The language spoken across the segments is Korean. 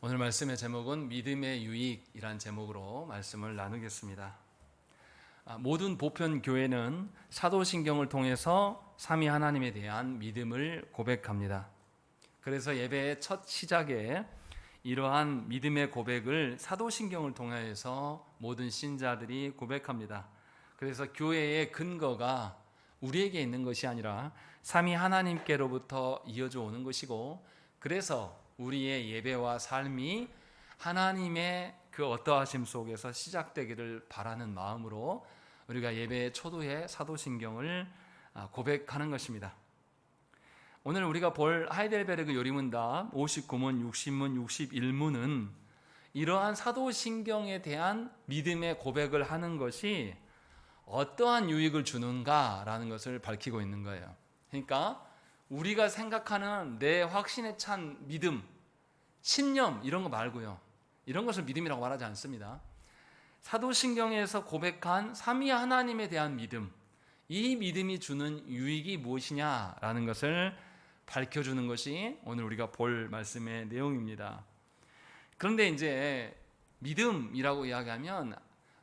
오늘 말씀의 제목은 믿음의 유익이란 제목으로 말씀을 나누겠습니다. 모든 보편 교회는 사도신경을 통해서 삼위 하나님에 대한 믿음을 고백합니다. 그래서 예배의 첫 시작에 이러한 믿음의 고백을 사도신경을 통해서 모든 신자들이 고백합니다. 그래서 교회의 근거가 우리에게 있는 것이 아니라 삼위 하나님께로부터 이어져 오는 것이고, 그래서 우리의 예배와 삶이 하나님의 그 어떠하심 속에서 시작되기를 바라는 마음으로 우리가 예배의 초도에 사도신경을 고백하는 것입니다. 오늘 우리가 볼 하이델베르그 요리문답 59문, 60문, 61문은 이러한 사도신경에 대한 믿음의 고백을 하는 것이 어떠한 유익을 주는가라는 것을 밝히고 있는 거예요. 그러니까 우리가 생각하는 내 확신에 찬 믿음, 신념 이런 거 말고요. 이런 것을 믿음이라고 말하지 않습니다. 사도신경에서 고백한 삼위 하나님에 대한 믿음, 이 믿음이 주는 유익이 무엇이냐라는 것을 밝혀주는 것이 오늘 우리가 볼 말씀의 내용입니다. 그런데 이제 믿음이라고 이야기하면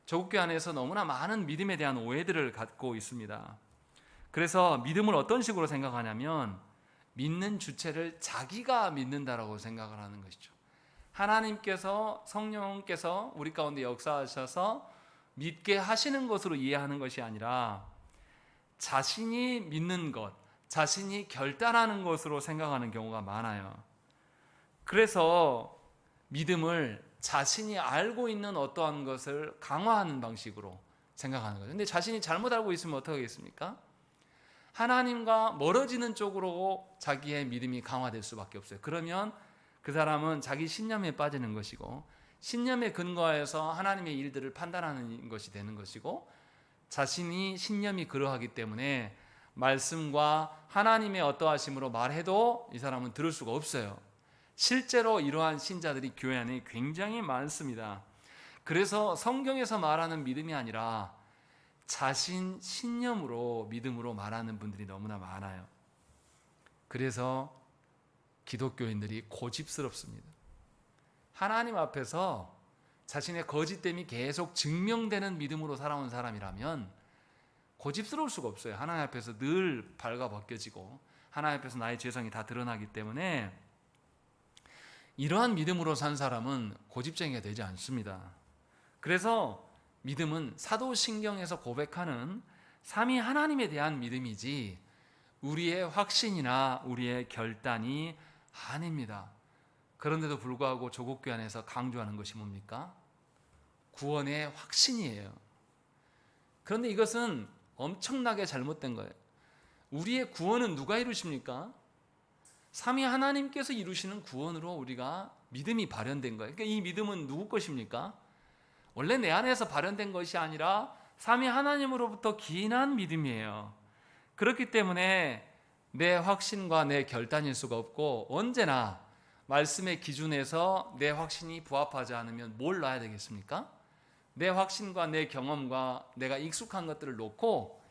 조국교회 안에서 너무나 많은 믿음에 대한 오해들을 갖고 있습니다. 그래서 믿음을 어떤 식으로 생각하냐면 믿는 주체를 자기가 믿는다라고 생각을 하는 것이죠. 하나님께서, 성령께서 우리 가운데 역사하셔서 믿게 하시는 것으로 이해하는 것이 아니라 자신이 믿는 것, 자신이 결단하는 것으로 생각하는 경우가 많아요. 그래서 믿음을 자신이 알고 있는 어떠한 것을 강화하는 방식으로 생각하는 거죠. 근데 자신이 잘못 알고 있으면 어떻게 하겠습니까? 하나님과 멀어지는 쪽으로 자기의 믿음이 강화될 수밖에 없어요. 그러면 그 사람은 자기 신념에 빠지는 것이고, 신념에 근거해서 하나님의 일들을 판단하는 것이 되는 것이고, 자신이 신념이 그러하기 때문에 말씀과 하나님의 어떠하심으로 말해도 이 사람은 들을 수가 없어요. 실제로 이러한 신자들이 교회 안에 굉장히 많습니다. 그래서 성경에서 말하는 믿음이 아니라 자신 신념으로 믿음으로 말하는 분들이 너무나 많아요. 그래서 기독교인들이 고집스럽습니다. 하나님 앞에서 자신의 거짓됨이 계속 증명되는 믿음으로 살아온 사람이라면 고집스러울 수가 없어요. 하나님 앞에서 늘 발가벗겨지고 하나님 앞에서 나의 죄성이 다 드러나기 때문에 이러한 믿음으로 산 사람은 고집쟁이가 되지 않습니다. 그래서 믿음은 사도신경에서 고백하는 삼위 하나님에 대한 믿음이지 우리의 확신이나 우리의 결단이 아닙니다. 그런데도 불구하고 조국교회 안에서 강조하는 것이 뭡니까? 구원의 확신이에요. 그런데 이것은 엄청나게 잘못된 거예요. 우리의 구원은 누가 이루십니까? 삼위 하나님께서 이루시는 구원으로 우리가 믿음이 발현된 거예요. 그러니까 이 믿음은 누구 것입니까? 원래 내 안에서 발현된 것이 아니라 삼위 하나님으로부터 기인한 믿음이에요. 그렇기 때문에 내 확신과 내 결단일 수가 없고, 언제나 말씀의 기준에서 내 확신이 부합하지 않으면 뭘 놔야 되겠습니까? 내 확신과 내 경험과 내가 익숙한 것들을 놓고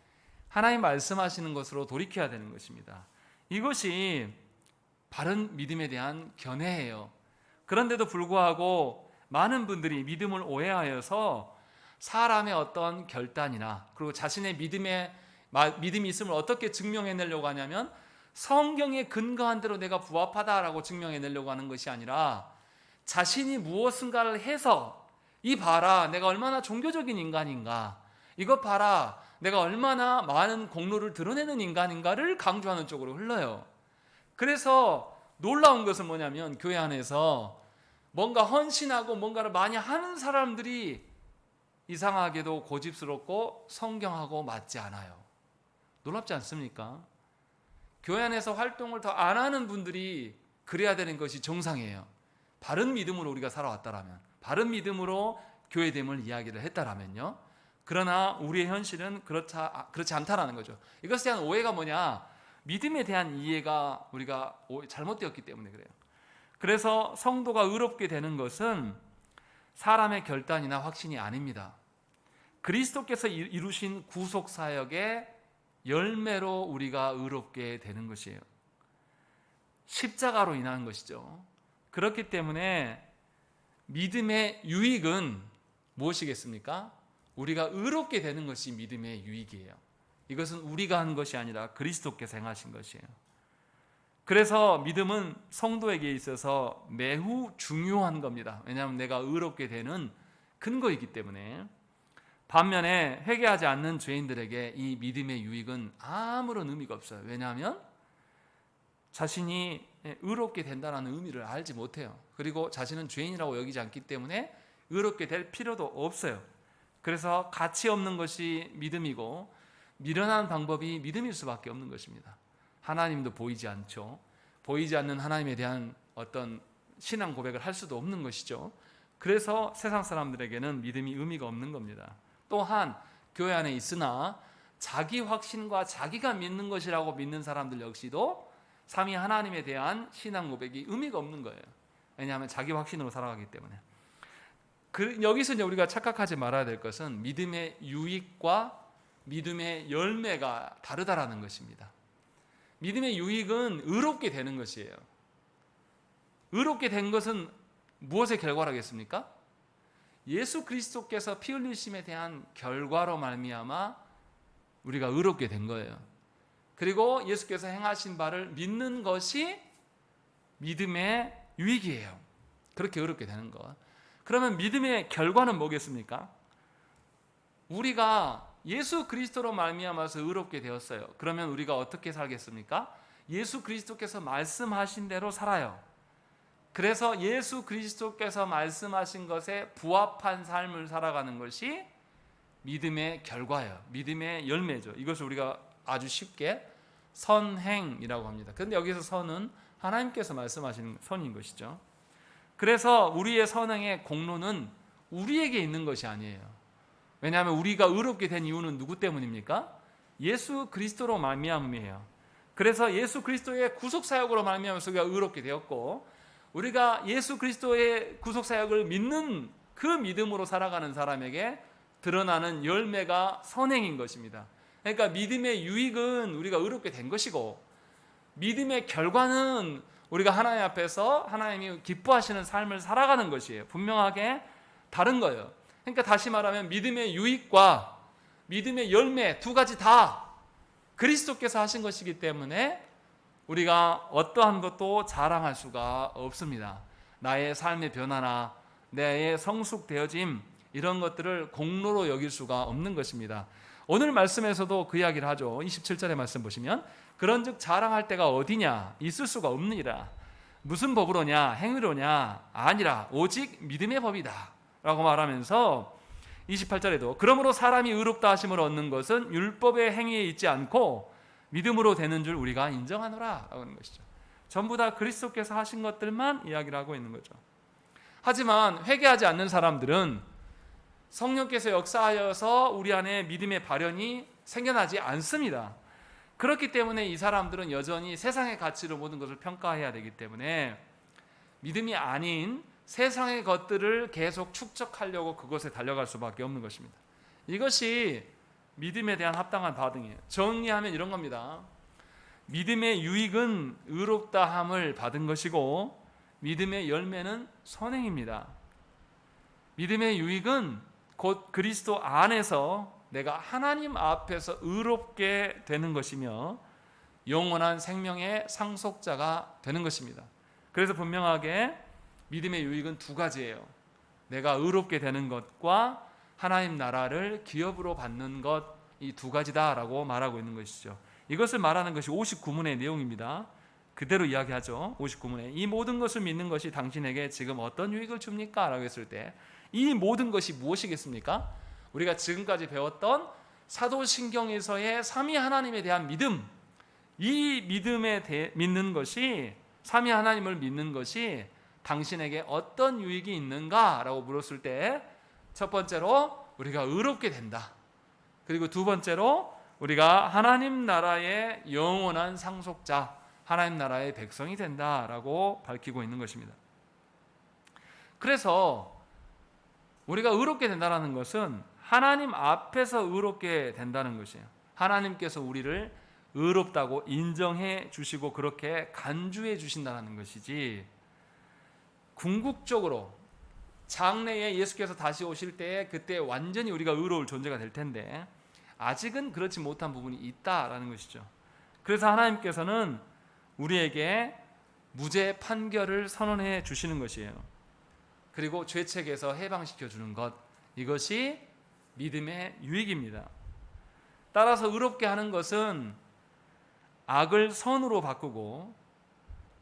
하나님 말씀하시는 것으로 돌이켜야 되는 것입니다. 이것이 바른 믿음에 대한 견해예요. 그런데도 불구하고 많은 분들이 믿음을 오해하여서 사람의 어떤 결단이나 그리고 자신의 믿음이 있음을 어떻게 증명해내려고 하냐면 성경에 근거한 대로 내가 부합하다라고 증명해내려고 하는 것이 아니라 자신이 무엇인가를 해서 이 봐라 내가 얼마나 종교적인 인간인가, 이것 봐라 내가 얼마나 많은 공로를 드러내는 인간인가를 강조하는 쪽으로 흘러요. 그래서 놀라운 것은 뭐냐면 교회 안에서 뭔가 헌신하고 뭔가를 많이 하는 사람들이 이상하게도 고집스럽고 성경하고 맞지 않아요. 놀랍지 않습니까? 교회 안에서 활동을 더 안 하는 분들이 그래야 되는 것이 정상이에요. 바른 믿음으로 우리가 살아왔다라면, 바른 믿음으로 교회됨을 이야기를 했다라면요. 그러나 우리의 현실은 그렇지 않다라는 거죠. 이것에 대한 오해가 뭐냐? 믿음에 대한 이해가 우리가 잘못되었기 때문에 그래요. 그래서 성도가 의롭게 되는 것은 사람의 결단이나 확신이 아닙니다. 그리스도께서 이루신 구속사역의 열매로 우리가 의롭게 되는 것이에요. 십자가로 인한 것이죠. 그렇기 때문에 믿음의 유익은 무엇이겠습니까? 우리가 의롭게 되는 것이 믿음의 유익이에요. 이것은 우리가 한 것이 아니라 그리스도께서 행하신 것이에요. 그래서 믿음은 성도에게 있어서 매우 중요한 겁니다. 왜냐하면 내가 의롭게 되는 근거이기 때문에. 반면에 회개하지 않는 죄인들에게 이 믿음의 유익은 아무런 의미가 없어요. 왜냐하면 자신이 의롭게 된다는 의미를 알지 못해요. 그리고 자신은 죄인이라고 여기지 않기 때문에 의롭게 될 필요도 없어요. 그래서 가치 없는 것이 믿음이고 미련한 방법이 믿음일 수밖에 없는 것입니다. 하나님도 보이지 않죠. 보이지 않는 하나님에 대한 어떤 신앙 고백을 할 수도 없는 것이죠. 그래서 세상 사람들에게는 믿음이 의미가 없는 겁니다. 또한 교회 안에 있으나 자기 확신과 자기가 믿는 것이라고 믿는 사람들 역시도 삼위 하나님에 대한 신앙 고백이 의미가 없는 거예요. 왜냐하면 자기 확신으로 살아가기 때문에. 여기서 이제 우리가 착각하지 말아야 될 것은 믿음의 유익과 믿음의 열매가 다르다라는 것입니다. 믿음의 유익은 의롭게 되는 것이에요. 의롭게 된 것은 무엇의 결과라겠습니까? 예수 그리스도께서 피 흘리심에 대한 결과로 말미암아 우리가 의롭게 된 거예요. 그리고 예수께서 행하신 바를 믿는 것이 믿음의 유익이에요. 그렇게 의롭게 되는 것. 그러면 믿음의 결과는 뭐겠습니까? 우리가 예수 그리스도로 말미암아서 의롭게 되었어요. 그러면 우리가 어떻게 살겠습니까? 예수 그리스도께서 말씀하신 대로 살아요. 그래서 예수 그리스도께서 말씀하신 것에 부합한 삶을 살아가는 것이 믿음의 결과예요. 믿음의 열매죠. 이것을 우리가 아주 쉽게 선행이라고 합니다. 그런데 여기서 선은 하나님께서 말씀하시는 선인 것이죠. 그래서 우리의 선행의 공로는 우리에게 있는 것이 아니에요. 왜냐하면 우리가 의롭게 된 이유는 누구 때문입니까? 예수 그리스도로 말미암음이에요. 그래서 예수 그리스도의 구속사역으로 말미암아서 우리가 의롭게 되었고, 우리가 예수 그리스도의 구속사역을 믿는 그 믿음으로 살아가는 사람에게 드러나는 열매가 선행인 것입니다. 그러니까 믿음의 유익은 우리가 의롭게 된 것이고, 믿음의 결과는 우리가 하나님 앞에서 하나님이 기뻐하시는 삶을 살아가는 것이에요. 분명하게 다른 거예요. 그러니까 다시 말하면 믿음의 유익과 믿음의 열매 두 가지 다 그리스도께서 하신 것이기 때문에 우리가 어떠한 것도 자랑할 수가 없습니다. 나의 삶의 변화나 나의 성숙되어짐 이런 것들을 공로로 여길 수가 없는 것입니다. 오늘 말씀에서도 그 이야기를 하죠. 27절의 말씀 보시면 그런즉 자랑할 때가 어디냐? 있을 수가 없느니라. 무슨 법으로냐? 행위로냐? 아니라 오직 믿음의 법이다 라고 말하면서 28절에도 그러므로 사람이 의롭다 하심을 얻는 것은 율법의 행위에 있지 않고 믿음으로 되는 줄 우리가 인정하노라 라고 하는 것이죠. 전부 다 그리스도께서 하신 것들만 이야기를 하고 있는 거죠. 하지만 회개하지 않는 사람들은 성령께서 역사하여서 우리 안에 믿음의 발현이 생겨나지 않습니다. 그렇기 때문에 이 사람들은 여전히 세상의 가치로 모든 것을 평가해야 되기 때문에 믿음이 아닌 세상의 것들을 계속 축적하려고 그것에 달려갈 수밖에 없는 것입니다. 이것이 믿음에 대한 합당한 반응이에요. 정리하면 이런 겁니다. 믿음의 유익은 의롭다함을 받은 것이고 믿음의 열매는 선행입니다. 믿음의 유익은 곧 그리스도 안에서 내가 하나님 앞에서 의롭게 되는 것이며 영원한 생명의 상속자가 되는 것입니다. 그래서 분명하게 믿음의 유익은 두 가지예요. 내가 의롭게 되는 것과 하나님 나라를 기업으로 받는 것, 이 두 가지다라고 말하고 있는 것이죠. 이것을 말하는 것이 59문의 내용입니다. 그대로 이야기하죠. 59문에 이 모든 것을 믿는 것이 당신에게 지금 어떤 유익을 줍니까? 라고 했을 때 이 모든 것이 무엇이겠습니까? 우리가 지금까지 배웠던 사도신경에서의 삼위 하나님에 대한 믿음, 이 믿음에 믿는 것이, 삼위 하나님을 믿는 것이 당신에게 어떤 유익이 있는가라고 물었을 때 첫 번째로 우리가 의롭게 된다. 그리고 두 번째로 우리가 하나님 나라의 영원한 상속자, 하나님 나라의 백성이 된다라고 밝히고 있는 것입니다. 그래서 우리가 의롭게 된다는 것은 하나님 앞에서 의롭게 된다는 것이에요. 하나님께서 우리를 의롭다고 인정해 주시고 그렇게 간주해 주신다는 것이지, 궁극적으로 장래에 예수께서 다시 오실 때 그때 완전히 우리가 의로울 존재가 될 텐데 아직은 그렇지 못한 부분이 있다라는 것이죠. 그래서 하나님께서는 우리에게 무죄 판결을 선언해 주시는 것이에요. 그리고 죄책에서 해방시켜 주는 것, 이것이 믿음의 유익입니다. 따라서 의롭게 하는 것은 악을 선으로 바꾸고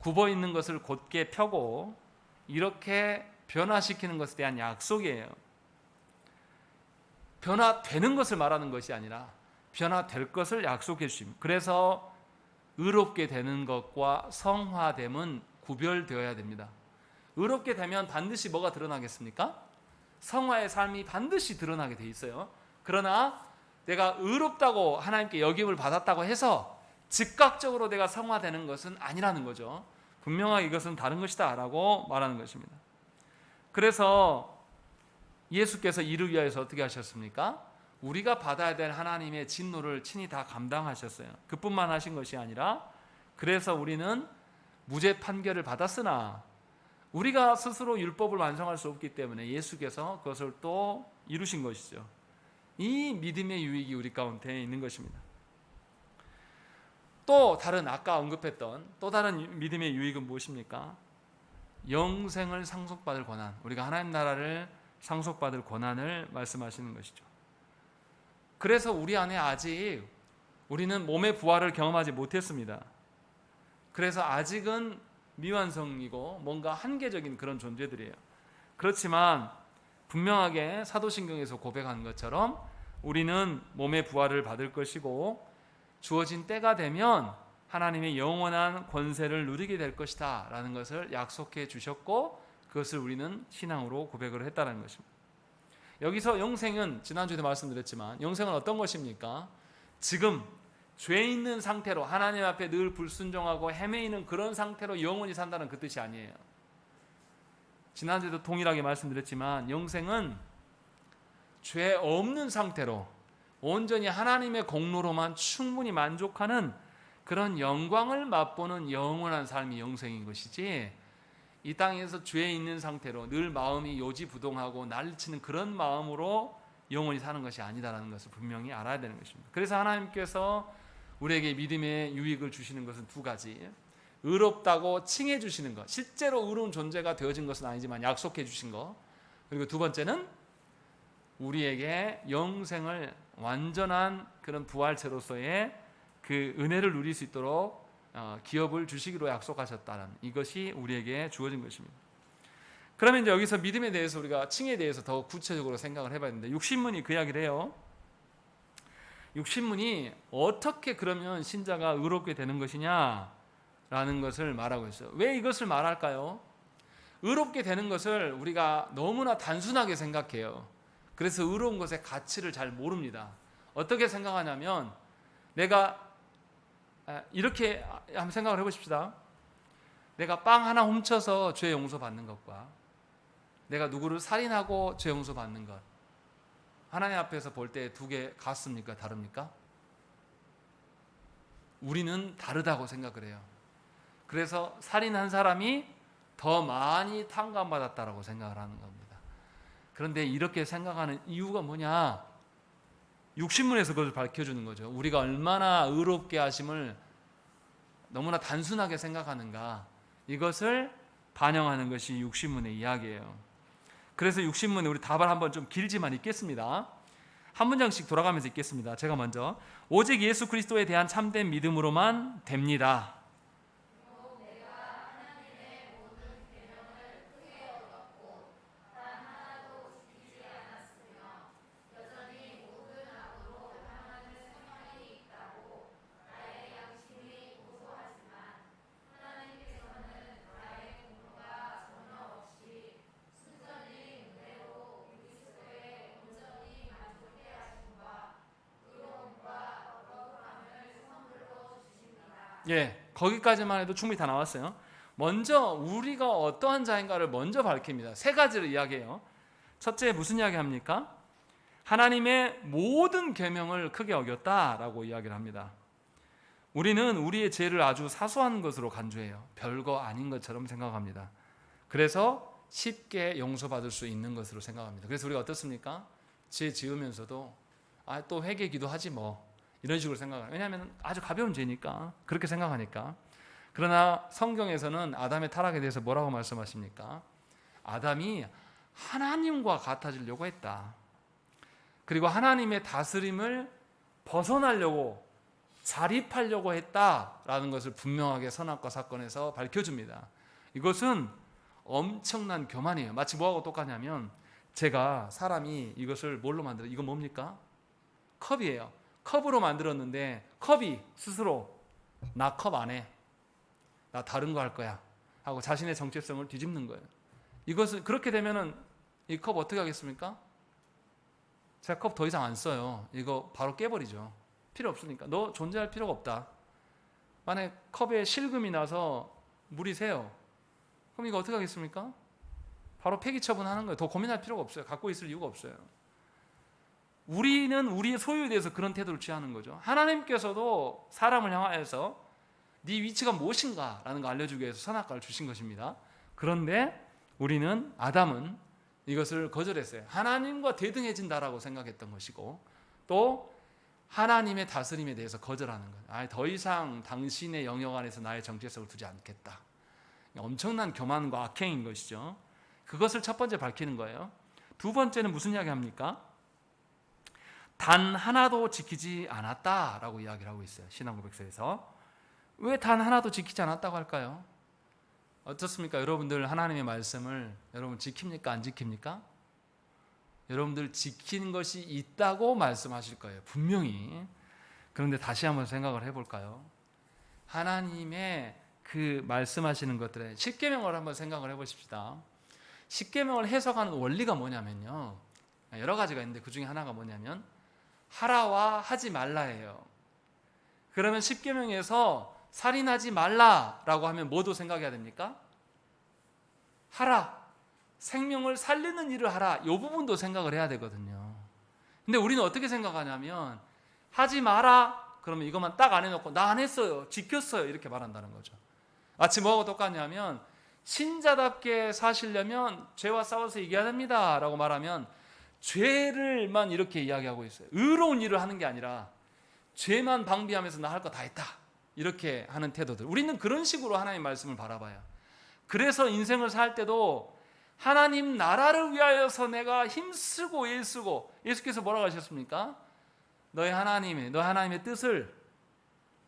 굽어 있는 것을 곧게 펴고 이렇게 변화시키는 것에 대한 약속이에요. 변화되는 것을 말하는 것이 아니라 변화될 것을 약속해 주십니다. 그래서 의롭게 되는 것과 성화됨은 구별되어야 됩니다. 의롭게 되면 반드시 뭐가 드러나겠습니까? 성화의 삶이 반드시 드러나게 돼 있어요. 그러나 내가 의롭다고 하나님께 여김을 받았다고 해서 즉각적으로 내가 성화되는 것은 아니라는 거죠. 분명하게 이것은 다른 것이다 라고 말하는 것입니다. 그래서 예수께서 이를 위하여서 어떻게 하셨습니까? 우리가 받아야 될 하나님의 진노를 친히 다 감당하셨어요. 그뿐만 하신 것이 아니라 그래서 우리는 무죄 판결을 받았으나 우리가 스스로 율법을 완성할 수 없기 때문에 예수께서 그것을 또 이루신 것이죠. 이 믿음의 유익이 우리 가운데 있는 것입니다. 또 다른 아까 언급했던 또 다른 믿음의 유익은 무엇입니까? 영생을 상속받을 권한, 우리가 하나님 나라를 상속받을 권한을 말씀하시는 것이죠. 그래서 우리 안에 아직 우리는 몸의 부활을 경험하지 못했습니다. 그래서 아직은 미완성이고 뭔가 한계적인 그런 존재들이에요. 그렇지만 분명하게 사도신경에서 고백한 것처럼 우리는 몸의 부활을 받을 것이고 주어진 때가 되면 하나님의 영원한 권세를 누리게 될 것이다 라는 것을 약속해 주셨고 그것을 우리는 신앙으로 고백을 했다는 것입니다. 여기서 영생은 지난주에도 말씀드렸지만 영생은 어떤 것입니까? 지금 죄 있는 상태로 하나님 앞에 늘 불순종하고 헤매이는 그런 상태로 영원히 산다는 그 뜻이 아니에요. 지난주에도 동일하게 말씀드렸지만 영생은 죄 없는 상태로 온전히 하나님의 공로로만 충분히 만족하는 그런 영광을 맛보는 영원한 삶이 영생인 것이지 이 땅에서 죄 있는 상태로 늘 마음이 요지부동하고 난리치는 그런 마음으로 영원히 사는 것이 아니다라는 것을 분명히 알아야 되는 것입니다. 그래서 하나님께서 우리에게 믿음의 유익을 주시는 것은 두 가지, 의롭다고 칭해 주시는 것, 실제로 의로운 존재가 되어진 것은 아니지만 약속해 주신 것, 그리고 두 번째는 우리에게 영생을 완전한 그런 부활체로서의 그 은혜를 누릴 수 있도록 기업을 주시기로 약속하셨다는 이것이 우리에게 주어진 것입니다. 그러면 이제 여기서 믿음에 대해서 우리가 칭에 대해서 더 구체적으로 생각을 해봐야 되는데 육신문이 그 이야기를 해요. 육신문이 어떻게 그러면 신자가 의롭게 되는 것이냐라는 것을 말하고 있어요. 왜 이것을 말할까요? 의롭게 되는 것을 우리가 너무나 단순하게 생각해요. 그래서 의로운 것의 가치를 잘 모릅니다. 어떻게 생각하냐면 내가 이렇게 한번 생각을 해보십시다. 내가 빵 하나 훔쳐서 죄 용서 받는 것과 내가 누구를 살인하고 죄 용서 받는 것, 하나님 앞에서 볼 때 두 개 같습니까? 다릅니까? 우리는 다르다고 생각을 해요. 그래서 살인한 사람이 더 많이 탕감받았다라고 생각을 하는 겁니다. 그런데 이렇게 생각하는 이유가 뭐냐? 육신문에서 그것을 밝혀주는 거죠. 우리가 얼마나 의롭게 하심을 너무나 단순하게 생각하는가, 이것을 반영하는 것이 육신문의 이야기예요. 그래서 육신문에 우리 답을 한번 좀 길지만 읽겠습니다. 한 문장씩 돌아가면서 읽겠습니다. 제가 먼저 오직 예수 그리스도에 대한 참된 믿음으로만 됩니다. 예, 거기까지만 해도 충분히 다 나왔어요. 먼저 우리가 어떠한 자인가를 먼저 밝힙니다. 세 가지를 이야기해요. 첫째, 무슨 이야기 합니까? 하나님의 모든 계명을 크게 어겼다라고 이야기를 합니다. 우리는 우리의 죄를 아주 사소한 것으로 간주해요. 별거 아닌 것처럼 생각합니다. 그래서 쉽게 용서받을 수 있는 것으로 생각합니다. 그래서 우리가 어떻습니까? 죄 지으면서도 또 회개 기도하지 뭐 이런 식으로 생각해요. 왜냐하면 아주 가벼운 죄니까 그렇게 생각하니까. 그러나 성경에서는 아담의 타락에 대해서 뭐라고 말씀하십니까? 아담이 하나님과 같아지려고 했다. 그리고 하나님의 다스림을 벗어나려고 자립하려고 했다라는 것을 분명하게 선악과 사건에서 밝혀줍니다. 이것은 엄청난 교만이에요. 마치 뭐하고 똑같냐면 제가 사람이 이것을 뭘로 만들어? 이거 뭡니까? 컵이에요. 컵으로 만들었는데 컵이 스스로 나 컵 안 해. 나 다른 거 할 거야 하고 자신의 정체성을 뒤집는 거예요. 이것은 그렇게 되면은 이 컵 어떻게 하겠습니까? 제가 컵 더 이상 안 써요. 이거 바로 깨버리죠. 필요 없으니까. 너 존재할 필요가 없다. 만약에 컵에 실금이 나서 물이 새요. 그럼 이거 어떻게 하겠습니까? 바로 폐기 처분하는 거예요. 더 고민할 필요가 없어요. 갖고 있을 이유가 없어요. 우리는 우리의 소유에 대해서 그런 태도를 취하는 거죠. 하나님께서도 사람을 향하여서 네 위치가 무엇인가 라는 거 알려주기 위해서 선악과를 주신 것입니다. 그런데 우리는 아담은 이것을 거절했어요. 하나님과 대등해진다라고 생각했던 것이고 또 하나님의 다스림에 대해서 거절하는 거예요. 더 이상 당신의 영역 안에서 나의 정체성을 두지 않겠다. 엄청난 교만과 악행인 것이죠. 그것을 첫 번째 밝히는 거예요. 두 번째는 무슨 이야기 합니까? 단 하나도 지키지 않았다라고 이야기를 하고 있어요. 신앙고백서에서. 왜 단 하나도 지키지 않았다고 할까요? 어떻습니까? 여러분들 하나님의 말씀을 여러분 지킵니까? 안 지킵니까? 여러분들 지키는 것이 있다고 말씀하실 거예요. 분명히. 그런데 다시 한번 생각을 해볼까요? 하나님의 그 말씀하시는 것들에 십계명을 한번 생각을 해보십시다. 십계명을 해석하는 원리가 뭐냐면요. 여러 가지가 있는데 그 중에 하나가 뭐냐면 하라와 하지 말라예요. 그러면 십계명에서 살인하지 말라라고 하면 뭐도 생각해야 됩니까? 하라. 생명을 살리는 일을 하라. 이 부분도 생각을 해야 되거든요. 근데 우리는 어떻게 생각하냐면 하지 마라. 그러면 이것만 딱 안 해놓고 나 안 했어요. 지켰어요. 이렇게 말한다는 거죠. 마치 뭐하고 똑같냐면 신자답게 사시려면 죄와 싸워서 이겨야 됩니다 라고 말하면 죄를만 이렇게 이야기하고 있어요. 의로운 일을 하는 게 아니라 죄만 방비하면서 나 할 거 다 했다 이렇게 하는 태도들. 우리는 그런 식으로 하나님의 말씀을 바라봐요. 그래서 인생을 살 때도 하나님 나라를 위하여서 내가 힘쓰고 애쓰고, 예수께서 뭐라고 하셨습니까? 너희 하나님의 뜻을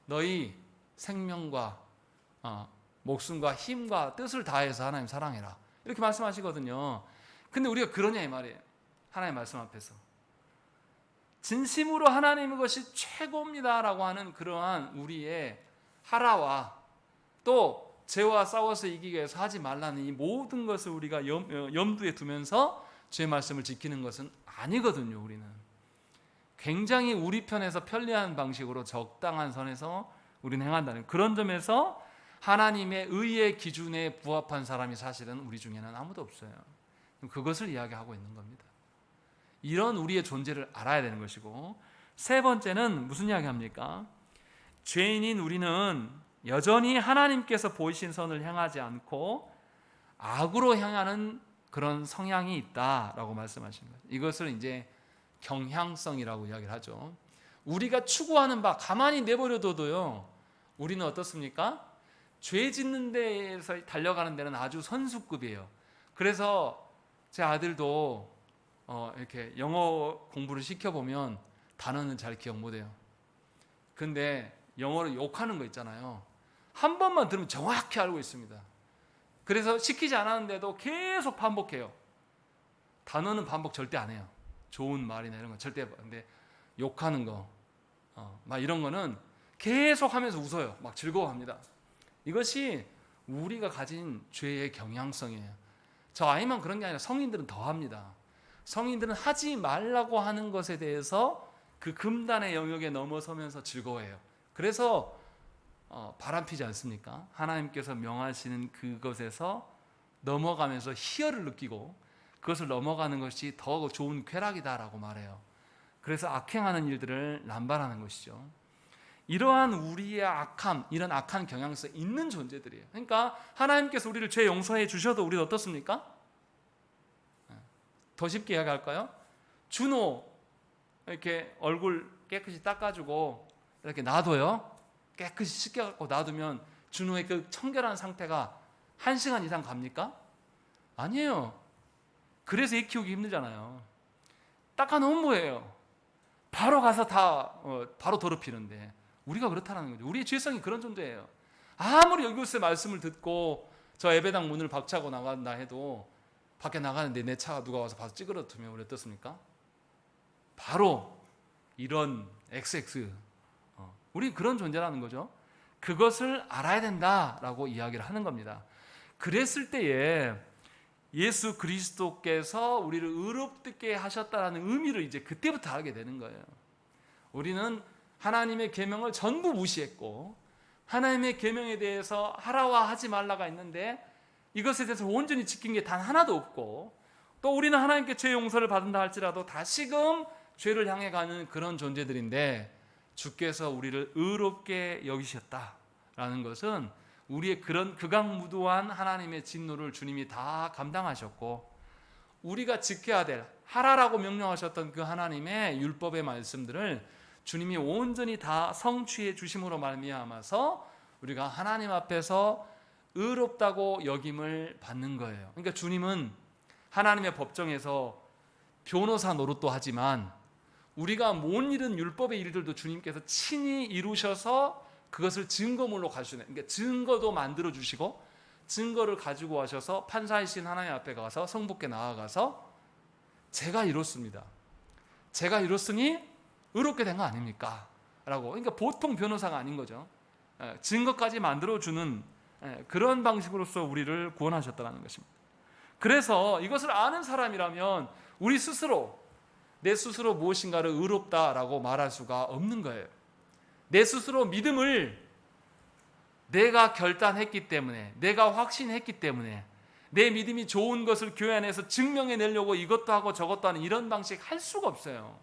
너희 생명과 목숨과 힘과 뜻을 다해서 하나님 사랑해라 이렇게 말씀하시거든요. 근데 우리가 그러냐 이 말이에요. 하나님 말씀 앞에서 진심으로 하나님의 것이 최고입니다 라고 하는 그러한 우리의 하라와 또 죄와 싸워서 이기기 위해서 하지 말라는 이 모든 것을 우리가 염두에 두면서 죄의 말씀을 지키는 것은 아니거든요. 우리는 굉장히 우리 편에서 편리한 방식으로 적당한 선에서 우리는 행한다는 그런 점에서 하나님의 의의 기준에 부합한 사람이 사실은 우리 중에는 아무도 없어요. 그것을 이야기하고 있는 겁니다. 이런 우리의 존재를 알아야 되는 것이고, 세 번째는 무슨 이야기합니까? 죄인인 우리는 여전히 하나님께서 보이신 선을 행하지 않고 악으로 행하는 그런 성향이 있다라고 말씀하신 거예요. 이것을 이제 경향성이라고 이야기를 하죠. 우리가 추구하는 바 가만히 내버려둬도요, 우리는 어떻습니까? 죄 짓는 데에서 달려가는 데는 아주 선수급이에요. 그래서 제 아들도 이렇게 영어 공부를 시켜보면 단어는 잘 기억 못해요. 근데 영어를 욕하는 거 있잖아요. 한 번만 들으면 정확히 알고 있습니다. 그래서 시키지 않았는데도 계속 반복해요. 단어는 반복 절대 안 해요. 좋은 말이나 이런 거 절대. 근데 욕하는 거, 막 이런 거는 계속 하면서 웃어요. 막 즐거워합니다. 이것이 우리가 가진 죄의 경향성이에요. 저 아이만 그런 게 아니라 성인들은 더 합니다. 성인들은 하지 말라고 하는 것에 대해서 그 금단의 영역에 넘어서면서 즐거워해요. 그래서 바람피지 않습니까? 하나님께서 명하시는 그것에서 넘어가면서 희열을 느끼고 그것을 넘어가는 것이 더 좋은 쾌락이다라고 말해요. 그래서 악행하는 일들을 남발하는 것이죠. 이러한 우리의 악함, 이런 악한 경향성이 있는 존재들이에요. 그러니까 하나님께서 우리를 죄 용서해 주셔도 우리는 어떻습니까? 더 쉽게 이야기할까요? 준호 이렇게 얼굴 깨끗이 닦아주고 이렇게 놔둬요. 깨끗이 씻겨갖고 놔두면 준호의 그 청결한 상태가 1시간 이상 갑니까? 아니에요. 그래서 애 키우기 힘들잖아요. 닦아놓으면 뭐예요? 바로 가서 바로 더럽히는데 우리가 그렇다는 거죠. 우리의 죄성이 그런 정도예요. 아무리 여기서 말씀을 듣고 저 예배당 문을 박차고 나간다 해도 밖에 나가는데 내 차가 누가 와서 봐서 찌그러뜨면 우리 어떻습니까? 바로 이런 XX 우리 그런 존재라는 거죠. 그것을 알아야 된다라고 이야기를 하는 겁니다. 그랬을 때에 예수 그리스도께서 우리를 의롭게 하셨다라는 의미를 이제 그때부터 알게 되는 거예요. 우리는 하나님의 계명을 전부 무시했고 하나님의 계명에 대해서 하라와 하지 말라가 있는데 이것에 대해서 온전히 지킨 게 단 하나도 없고 또 우리는 하나님께 죄 용서를 받는다 할지라도 다시금 죄를 향해 가는 그런 존재들인데 주께서 우리를 의롭게 여기셨다라는 것은 우리의 그런 극악무도한 하나님의 진노를 주님이 다 감당하셨고 우리가 지켜야 될 하라라고 명령하셨던 그 하나님의 율법의 말씀들을 주님이 온전히 다 성취해 주심으로 말미암아서 우리가 하나님 앞에서 의롭다고 여김을 받는 거예요. 그러니까 주님은 하나님의 법정에서 변호사 노릇도 하지만 우리가 못 이룬 율법의 일들도 주님께서 친히 이루셔서 그것을 증거물로 가주시네. 그러니까 증거도 만들어 주시고 증거를 가지고 하셔서 판사이신 하나님 앞에 가서 성부께 나아가서 제가 이뤘습니다. 제가 이뤘으니 의롭게 된 거 아닙니까? 라고. 그러니까 보통 변호사가 아닌 거죠. 증거까지 만들어주는 그런 방식으로서 우리를 구원하셨다는 것입니다. 그래서 이것을 아는 사람이라면 우리 스스로 내 스스로 무엇인가를 의롭다라고 말할 수가 없는 거예요. 내 스스로 믿음을 내가 결단했기 때문에 내가 확신했기 때문에 내 믿음이 좋은 것을 교회 안에서 증명해내려고 이것도 하고 저것도 하는 이런 방식 할 수가 없어요.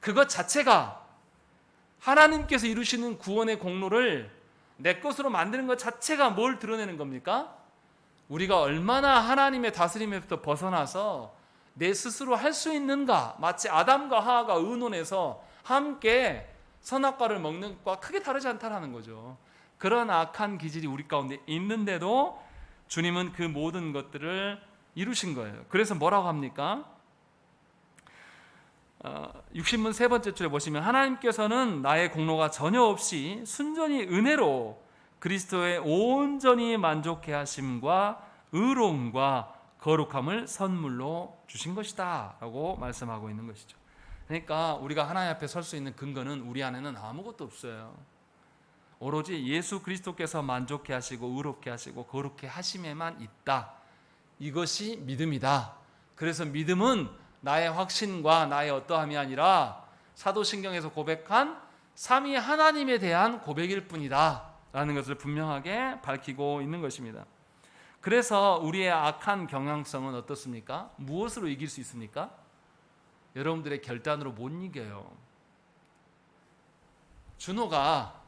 그것 자체가 하나님께서 이루시는 구원의 공로를 내 것으로 만드는 것 자체가 뭘 드러내는 겁니까? 우리가 얼마나 하나님의 다스림에부터 벗어나서 내 스스로 할 수 있는가. 마치 아담과 하와가 의논해서 함께 선악과를 먹는 것과 크게 다르지 않다라는 거죠. 그런 악한 기질이 우리 가운데 있는데도 주님은 그 모든 것들을 이루신 거예요. 그래서 뭐라고 합니까? 60문 세 번째 줄에 보시면 하나님께서는 나의 공로가 전혀 없이 순전히 은혜로 그리스도의 온전히 만족해 하심과 의로움과 거룩함을 선물로 주신 것이다 라고 말씀하고 있는 것이죠. 그러니까 우리가 하나님 앞에 설 수 있는 근거는 우리 안에는 아무것도 없어요. 오로지 예수 그리스도께서 만족해 하시고 의롭게 하시고 거룩해 하심에만 있다. 이것이 믿음이다. 그래서 믿음은 나의 확신과 나의 어떠함이 아니라 사도신경에서 고백한 삼위 하나님에 대한 고백일 뿐이다 라는 것을 분명하게 밝히고 있는 것입니다. 그래서 우리의 악한 경향성은 어떻습니까? 무엇으로 이길 수 있습니까? 여러분들의 결단으로 못 이겨요. 준호가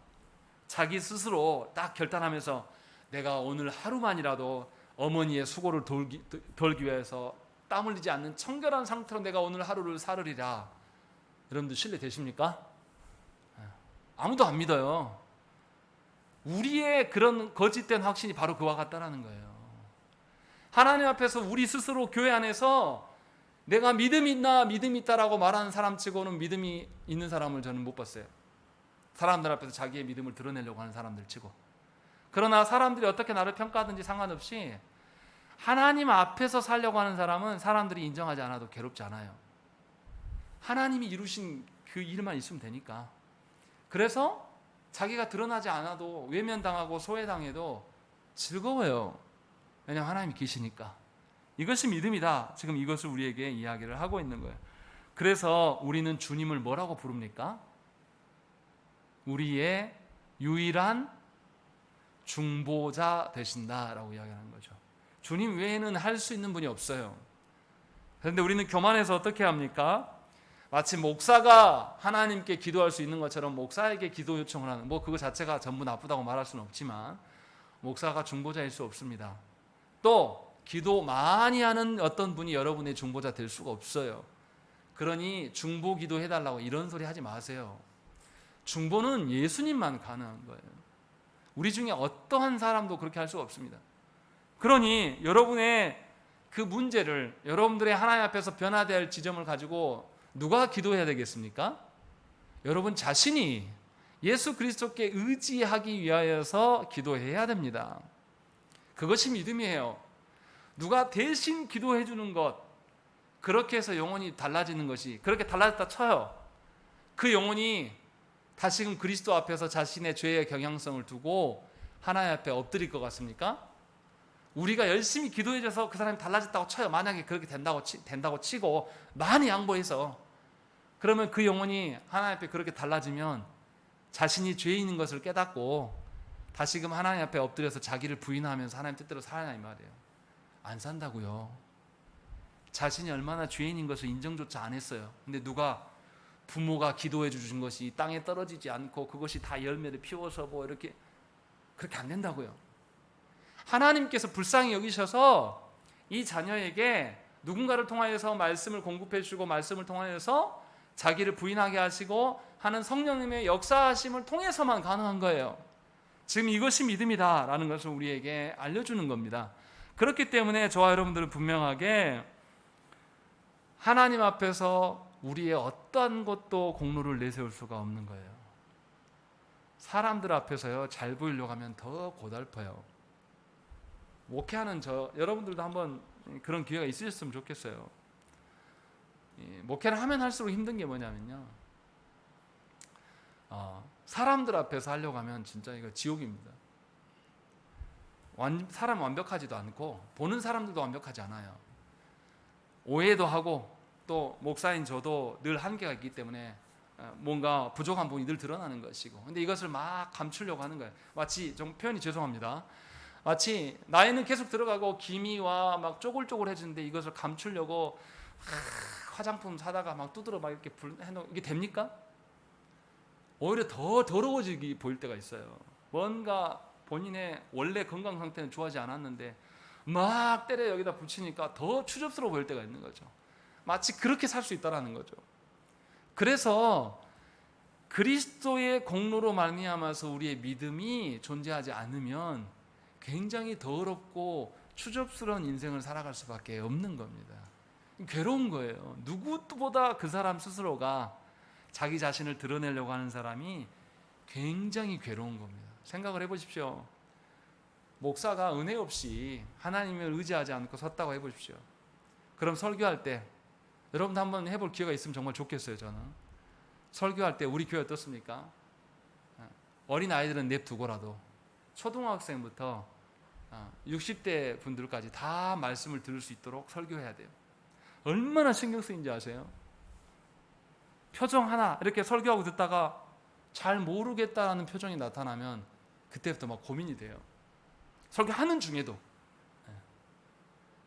자기 스스로 딱 결단하면서 내가 오늘 하루만이라도 어머니의 수고를 덜기 위해서 땀 흘리지 않는 청결한 상태로 내가 오늘 하루를 살으리라. 여러분들 신뢰되십니까? 아무도 안 믿어요. 우리의 그런 거짓된 확신이 바로 그와 같다라는 거예요. 하나님 앞에서 우리 스스로 교회 안에서 내가 믿음이 있나 믿음이 있다라고 말하는 사람 치고는 믿음이 있는 사람을 저는 못 봤어요. 사람들 앞에서 자기의 믿음을 드러내려고 하는 사람들 치고. 그러나 사람들이 어떻게 나를 평가하든지 상관없이 하나님 앞에서 살려고 하는 사람은 사람들이 인정하지 않아도 괴롭지 않아요. 하나님이 이루신 그 일만 있으면 되니까. 그래서 자기가 드러나지 않아도 외면당하고 소외당해도 즐거워요. 왜냐하면 하나님이 계시니까. 이것이 믿음이다. 지금 이것을 우리에게 이야기를 하고 있는 거예요. 그래서 우리는 주님을 뭐라고 부릅니까? 우리의 유일한 중보자 되신다라고 이야기하는 거죠. 주님 외에는 할 수 있는 분이 없어요. 그런데 우리는 교만해서 어떻게 합니까? 마치 목사가 하나님께 기도할 수 있는 것처럼 목사에게 기도 요청을 하는, 그거 자체가 전부 나쁘다고 말할 수는 없지만 목사가 중보자일 수 없습니다. 또 기도 많이 하는 어떤 분이 여러분의 중보자 될 수가 없어요. 그러니 중보 기도 해달라고 이런 소리 하지 마세요. 중보는 예수님만 가능한 거예요. 우리 중에 어떠한 사람도 그렇게 할 수가 없습니다. 그러니 여러분의 그 문제를, 여러분들의 하나님 앞에서 변화되어야 할 지점을 가지고 누가 기도해야 되겠습니까? 여러분 자신이 예수 그리스도께 의지하기 위하여서 기도해야 됩니다. 그것이 믿음이에요. 누가 대신 기도해 주는 것, 그렇게 해서 영혼이 달라지는 것이, 그렇게 달라졌다 쳐요. 그 영혼이 다시금 그리스도 앞에서 자신의 죄의 경향성을 두고 하나님 앞에 엎드릴 것 같습니까? 우리가 열심히 기도해줘서 그 사람이 달라졌다고 쳐요. 만약에 그렇게 된다고 치고 많이 양보해서, 그러면 그 영혼이 하나님 앞에 그렇게 달라지면 자신이 죄인인 것을 깨닫고 다시금 하나님 앞에 엎드려서 자기를 부인하면서 하나님 뜻대로 살아야 이 말이에요. 안 산다고요. 자신이 얼마나 죄인인 것을 인정조차 안 했어요. 근데 누가, 부모가 기도해 주신 것이 땅에 떨어지지 않고 그것이 다 열매를 피워서 뭐 이렇게, 그렇게 안 된다고요. 하나님께서 불쌍히 여기셔서 이 자녀에게 누군가를 통하여서 말씀을 공급해 주시고 말씀을 통하여서 자기를 부인하게 하시고 하는 성령님의 역사하심을 통해서만 가능한 거예요. 지금 이것이 믿음이다라는 것을 우리에게 알려주는 겁니다. 그렇기 때문에 저와 여러분들은 분명하게 하나님 앞에서 우리의 어떤 것도 공로를 내세울 수가 없는 거예요. 사람들 앞에서요, 잘 보이려고 하면 더 고달퍼요. 목회하는 여러분들도 한번 그런 기회가 있으셨으면 좋겠어요. 목회를 하면 할수록 힘든 게 뭐냐면요, 사람들 앞에서 하려고 하면 진짜 이거 지옥입니다. 사람 완벽하지도 않고 보는 사람들도 완벽하지 않아요. 오해도 하고 또 목사인 저도 늘 한계가 있기 때문에 뭔가 부족한 부분이 늘 드러나는 것이고, 근데 이것을 막 감추려고 하는 거예요. 마치, 좀 표현이 죄송합니다, 마치 나이는 계속 들어가고 기미와 막 쪼글쪼글해지는데 이것을 감추려고 화장품 사다가 막 두드러 막 이렇게 해놓고, 이게 됩니까? 오히려 더 더러워지게 보일 때가 있어요. 뭔가 본인의 원래 건강 상태는 좋아하지 않았는데 막 때려 여기다 붙이니까 더 추접스러워 보일 때가 있는 거죠. 마치 그렇게 살 수 있다라는 거죠. 그래서 그리스도의 공로로 말미암아서 우리의 믿음이 존재하지 않으면 굉장히 더럽고 추접스러운 인생을 살아갈 수밖에 없는 겁니다. 괴로운 거예요. 누구보다 그 사람 스스로가 자기 자신을 드러내려고 하는 사람이 굉장히 괴로운 겁니다. 생각을 해보십시오. 목사가 은혜 없이 하나님을 의지하지 않고 섰다고 해보십시오. 그럼 설교할 때, 여러분도 한번 해볼 기회가 있으면 정말 좋겠어요. 저는 설교할 때 우리 교회 어떻습니까? 어린 아이들은 냅두고라도 초등학생부터 60대 분들까지 다 말씀을 들을 수 있도록 설교해야 돼요. 얼마나 신경 쓰인지 아세요? 표정 하나 이렇게 설교하고 듣다가 잘 모르겠다라는 표정이 나타나면 그때부터 막 고민이 돼요. 설교하는 중에도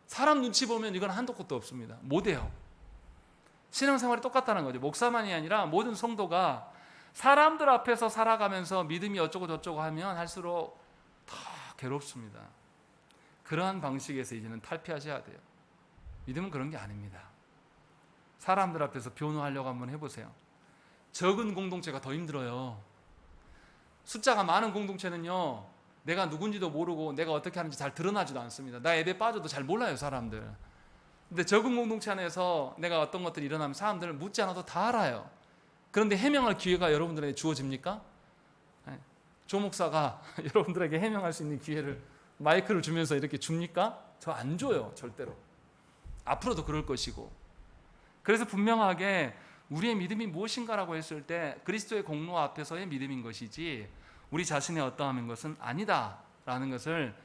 사람 눈치 보면 이건 한도 끝도 없습니다. 못해요. 신앙생활이 똑같다는 거죠. 목사만이 아니라 모든 성도가 사람들 앞에서 살아가면서 믿음이 어쩌고 저쩌고 하면 할수록 더 괴롭습니다. 그러한 방식에서 이제는 탈피하셔야 돼요. 믿음은 그런 게 아닙니다. 사람들 앞에서 변호하려고 한번 해보세요. 적은 공동체가 더 힘들어요. 숫자가 많은 공동체는요, 내가 누군지도 모르고 내가 어떻게 하는지 잘 드러나지도 않습니다. 나 예배 빠져도 잘 몰라요, 사람들. 근데 적은 공동체 안에서 내가 어떤 것들이 일어나면 사람들을 묻지 않아도 다 알아요. 그런데 해명할 기회가 여러분들에게 주어집니까? 조 목사가 여러분들에게 해명할 수 있는 기회를, 마이크를 주면서 이렇게 줍니까? 저 안 줘요, 절대로. 앞으로도 그럴 것이고. 그래서 분명하게 우리의 믿음이 무엇인가라고 했을 때 그리스도의 공로 앞에서의 믿음인 것이지 우리 자신의 어떠한 것은 아니다라는 것을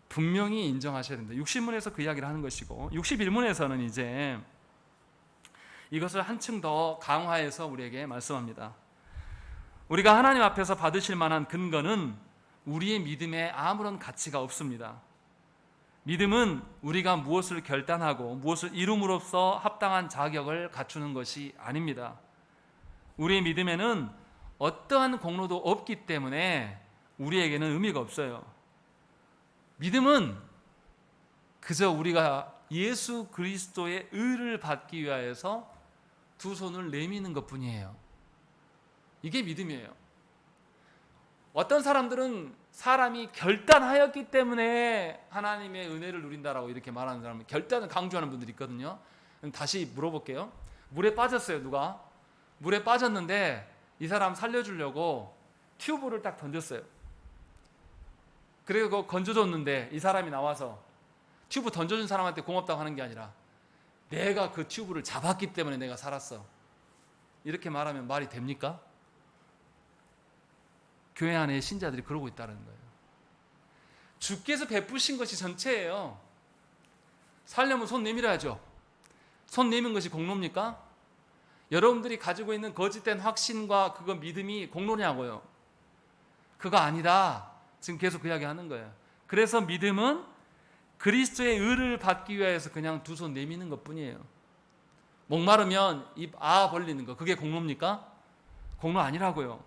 분명히 인정하셔야 됩니다. 60문에서 그 이야기를 하는 것이고, 61문에서는 이제 이것을 한층 더 강화해서 우리에게 말씀합니다. 우리가 하나님 앞에서 받으실 만한 근거는 우리의 믿음에 아무런 가치가 없습니다. 믿음은 우리가 무엇을 결단하고 무엇을 이룸으로써 합당한 자격을 갖추는 것이 아닙니다. 우리의 믿음에는 어떠한 공로도 없기 때문에 우리에게는 의미가 없어요. 믿음은 그저 우리가 예수 그리스도의 의를 받기 위하여서 두 손을 내미는 것뿐이에요. 이게 믿음이에요. 어떤 사람들은 사람이 결단하였기 때문에 하나님의 은혜를 누린다라고 이렇게 말하는 사람은, 결단을 강조하는 분들이 있거든요. 다시 물어볼게요. 물에 빠졌어요. 누가? 물에 빠졌는데 이 사람 살려주려고 튜브를 딱 던졌어요. 그리고 건져줬는데 이 사람이 나와서 튜브 던져준 사람한테 고맙다고 하는 게 아니라 내가 그 튜브를 잡았기 때문에 내가 살았어, 이렇게 말하면 말이 됩니까? 교회 안에 신자들이 그러고 있다는 거예요. 주께서 베푸신 것이 전체예요. 살려면 손 내밀어야죠. 손 내민 것이 공로입니까? 여러분들이 가지고 있는 거짓된 확신과 그거 믿음이 공로냐고요. 그거 아니다. 지금 계속 그 이야기 하는 거예요. 그래서 믿음은 그리스도의 의를 받기 위해서 그냥 두 손 내미는 것뿐이에요. 목마르면 입 벌리는 거, 그게 공로입니까? 공로 아니라고요.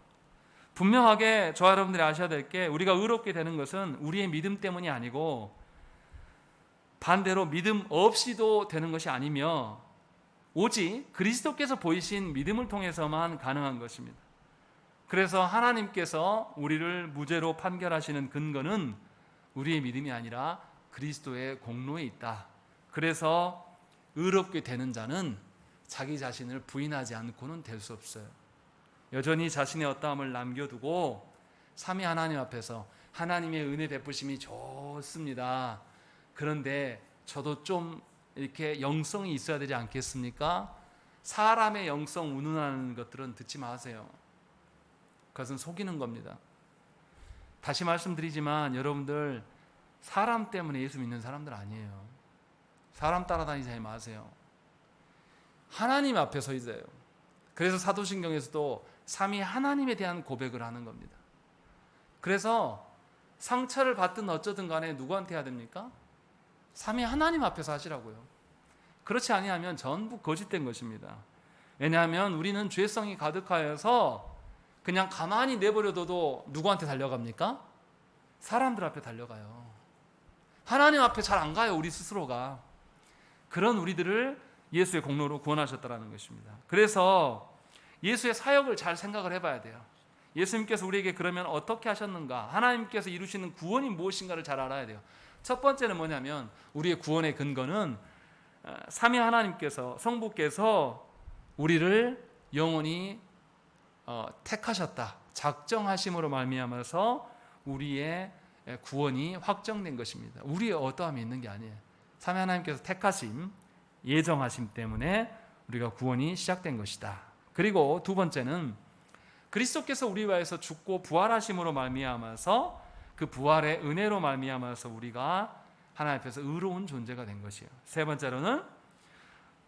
분명하게 저와 여러분들이 아셔야 될 게, 우리가 의롭게 되는 것은 우리의 믿음 때문이 아니고 반대로 믿음 없이도 되는 것이 아니며 오직 그리스도께서 보이신 믿음을 통해서만 가능한 것입니다. 그래서 하나님께서 우리를 무죄로 판결하시는 근거는 우리의 믿음이 아니라 그리스도의 공로에 있다. 그래서 의롭게 되는 자는 자기 자신을 부인하지 않고는 될 수 없어요. 여전히 자신의 어떠함을 남겨두고 삼위 하나님 앞에서 하나님의 은혜 베푸심이 좋습니다. 그런데 저도 좀 이렇게 영성이 있어야 되지 않겠습니까? 사람의 영성 운운하는 것들은 듣지 마세요. 그것은 속이는 겁니다. 다시 말씀드리지만 여러분들, 사람 때문에 예수 믿는 사람들 아니에요. 사람 따라다니지 마세요. 하나님 앞에 서 있어요. 그래서 사도신경에서도 삼위 하나님에 대한 고백을 하는 겁니다. 그래서 상처를 받든 어쩌든 간에 누구한테 해야 됩니까? 삼위 하나님 앞에서 하시라고요. 그렇지 아니하면 전부 거짓된 것입니다. 왜냐하면 우리는 죄성이 가득하여서 그냥 가만히 내버려둬도 누구한테 달려갑니까? 사람들 앞에 달려가요. 하나님 앞에 잘 안 가요, 우리 스스로가. 그런 우리들을 예수의 공로로 구원하셨다는 것입니다. 그래서 예수의 사역을 잘 생각을 해봐야 돼요. 예수님께서 우리에게 그러면 어떻게 하셨는가, 하나님께서 이루시는 구원이 무엇인가를 잘 알아야 돼요. 첫 번째는 뭐냐면, 우리의 구원의 근거는 삼위 하나님께서, 성부께서 우리를 영원히 택하셨다, 작정하심으로 말미암아서 우리의 구원이 확정된 것입니다. 우리의 어떠함이 있는 게 아니에요. 삼위 하나님께서 택하심, 예정하심 때문에 우리가 구원이 시작된 것이다. 그리고 두 번째는 그리스도께서 우리 위하여서 죽고 부활하심으로 말미암아서 그 부활의 은혜로 말미암아서 우리가 하나님 앞에서 의로운 존재가 된 것이에요. 세 번째로는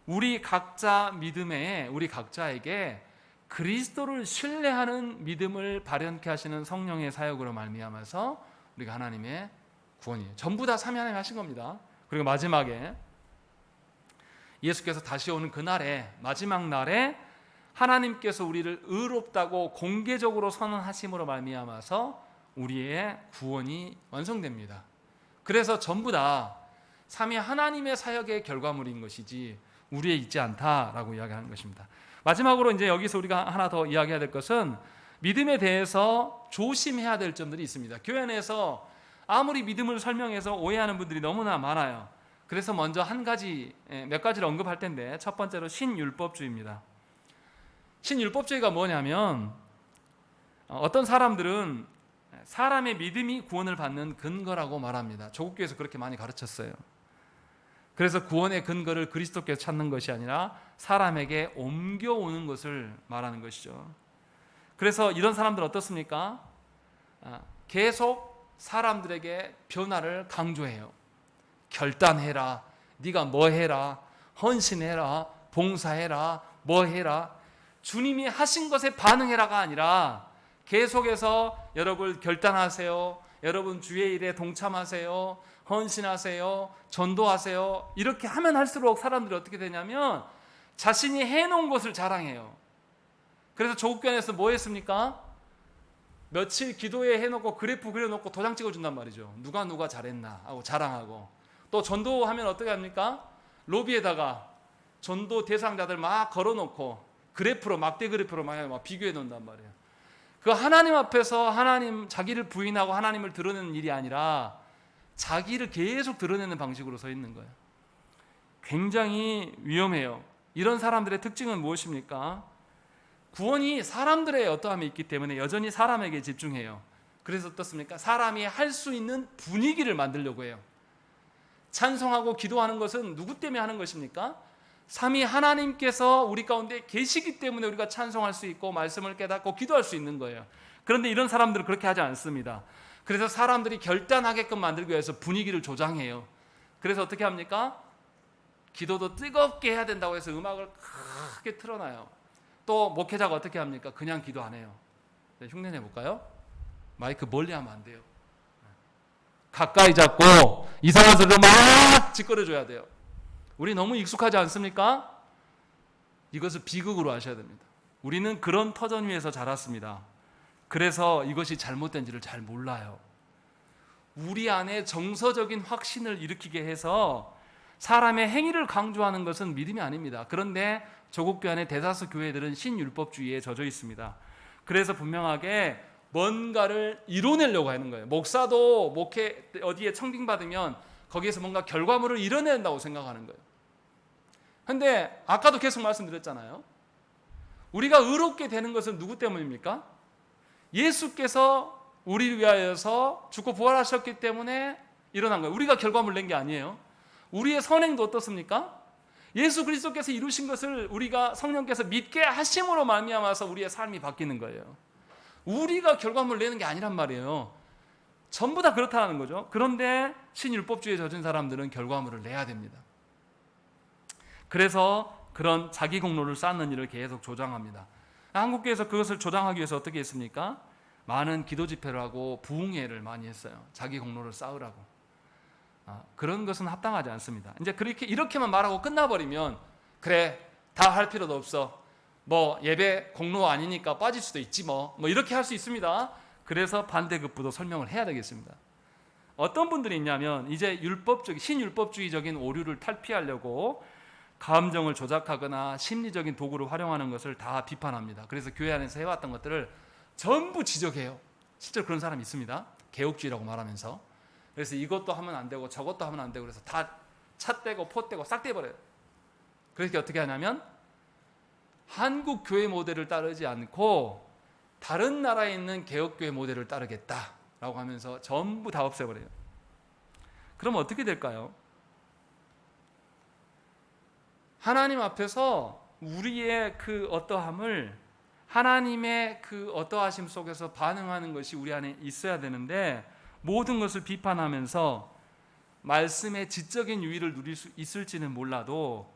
우리 각자 믿음에, 우리 각자에게 그리스도를 신뢰하는 믿음을 발현케 하시는 성령의 사역으로 말미암아서 우리가 하나님의 구원이에요. 전부 다 삼위 하나님 하신 겁니다. 그리고 마지막에 예수께서 다시 오는 그날에, 마지막 날에 하나님께서 우리를 의롭다고 공개적으로 선언하심으로 말미암아서 우리의 구원이 완성됩니다. 그래서 전부 다 삼위 하나님의 사역의 결과물인 것이지 우리에 있지 않다라고 이야기하는 것입니다. 마지막으로 이제 여기서 우리가 하나 더 이야기해야 될 것은 믿음에 대해서 조심해야 될 점들이 있습니다. 교회 내에서 아무리 믿음을 설명해서 오해하는 분들이 너무나 많아요. 그래서 먼저 몇 가지를 언급할 텐데, 첫 번째로 신율법주의입니다. 신율법주의가 뭐냐면, 어떤 사람들은 사람의 믿음이 구원을 받는 근거라고 말합니다. 조국교회에서 그렇게 많이 가르쳤어요. 그래서 구원의 근거를 그리스도께서 찾는 것이 아니라 사람에게 옮겨오는 것을 말하는 것이죠. 그래서 이런 사람들은 어떻습니까? 계속 사람들에게 변화를 강조해요. 결단해라, 네가 뭐 해라, 헌신해라, 봉사해라, 뭐 해라. 주님이 하신 것에 반응해라가 아니라 계속해서 여러분 결단하세요, 여러분 주의 일에 동참하세요, 헌신하세요, 전도하세요. 이렇게 하면 할수록 사람들이 어떻게 되냐면 자신이 해놓은 것을 자랑해요. 그래서 조국교회에서 뭐 했습니까? 며칠 기도회 해놓고 그래프 그려놓고 도장 찍어준단 말이죠. 누가 잘했나 하고 자랑하고, 또 전도하면 어떻게 합니까? 로비에다가 전도 대상자들 막 걸어놓고 그래프로 막대 그래프로 막 비교해 놓는단 말이에요. 그 하나님 앞에서 하나님 자기를 부인하고 하나님을 드러내는 일이 아니라 자기를 계속 드러내는 방식으로 서 있는 거예요. 굉장히 위험해요. 이런 사람들의 특징은 무엇입니까? 구원이 사람들의 어떠함이 있기 때문에 여전히 사람에게 집중해요. 그래서 어떻습니까? 사람이 할 수 있는 분위기를 만들려고 해요. 찬송하고 기도하는 것은 누구 때문에 하는 것입니까? 삼위 하나님께서 우리 가운데 계시기 때문에 우리가 찬송할 수 있고 말씀을 깨닫고 기도할 수 있는 거예요. 그런데 이런 사람들은 그렇게 하지 않습니다. 그래서 사람들이 결단하게끔 만들기 위해서 분위기를 조장해요. 그래서 어떻게 합니까? 기도도 뜨겁게 해야 된다고 해서 음악을 크게 틀어놔요. 또 목회자가 어떻게 합니까? 그냥 기도 안 해요. 흉내 내볼까요? 마이크 멀리 하면 안 돼요. 가까이 잡고 이상한 소리로 막 짓거려줘야 돼요. 우리 너무 익숙하지 않습니까? 이것을 비극으로 하셔야 됩니다. 우리는 그런 터전 위에서 자랐습니다. 그래서 이것이 잘못된지를 잘 몰라요. 우리 안에 정서적인 확신을 일으키게 해서 사람의 행위를 강조하는 것은 믿음이 아닙니다. 그런데 조국 교안의 대다수 교회들은 신율법주의에 젖어 있습니다. 그래서 분명하게 뭔가를 이뤄내려고 하는 거예요. 목사도 목회 어디에 청빙받으면 거기에서 뭔가 결과물을 이뤄낸다고 생각하는 거예요. 그런데 아까도 계속 말씀드렸잖아요. 우리가 의롭게 되는 것은 누구 때문입니까? 예수께서 우리를 위하여서 죽고 부활하셨기 때문에 일어난 거예요. 우리가 결과물 낸 게 아니에요. 우리의 선행도 어떻습니까? 예수 그리스도께서 이루신 것을 우리가 성령께서 믿게 하심으로 말미암아서 우리의 삶이 바뀌는 거예요. 우리가 결과물 내는 게 아니란 말이에요. 전부 다 그렇다는 거죠. 그런데 신율법주의에 젖은 사람들은 결과물을 내야 됩니다. 그래서 그런 자기 공로를 쌓는 일을 계속 조장합니다. 한국교회에서 그것을 조장하기 위해서 어떻게 했습니까? 많은 기도 집회를 하고 부흥회를 많이 했어요. 자기 공로를 쌓으라고. 그런 것은 합당하지 않습니다. 이제 이렇게만 말하고 끝나버리면 그래 다 할 필요도 없어. 뭐 예배 공로 아니니까 빠질 수도 있지 뭐 이렇게 할 수 있습니다. 그래서 반대급부도 설명을 해야 되겠습니다. 어떤 분들이 있냐면 이제 신율법주의적인 오류를 탈피하려고 감정을 조작하거나 심리적인 도구를 활용하는 것을 다 비판합니다. 그래서 교회 안에서 해왔던 것들을 전부 지적해요. 실제로 그런 사람이 있습니다. 개혁주의라고 말하면서. 그래서 이것도 하면 안 되고 저것도 하면 안 되고 그래서 다 찻대고 포대고 싹 떼버려요. 그래서 어떻게 하냐면 한국 교회 모델을 따르지 않고 다른 나라에 있는 개혁교회 모델을 따르겠다라고 하면서 전부 다 없애버려요. 그럼 어떻게 될까요? 하나님 앞에서 우리의 그 어떠함을 하나님의 그 어떠하심 속에서 반응하는 것이 우리 안에 있어야 되는데 모든 것을 비판하면서 말씀의 지적인 유의를 누릴 수 있을지는 몰라도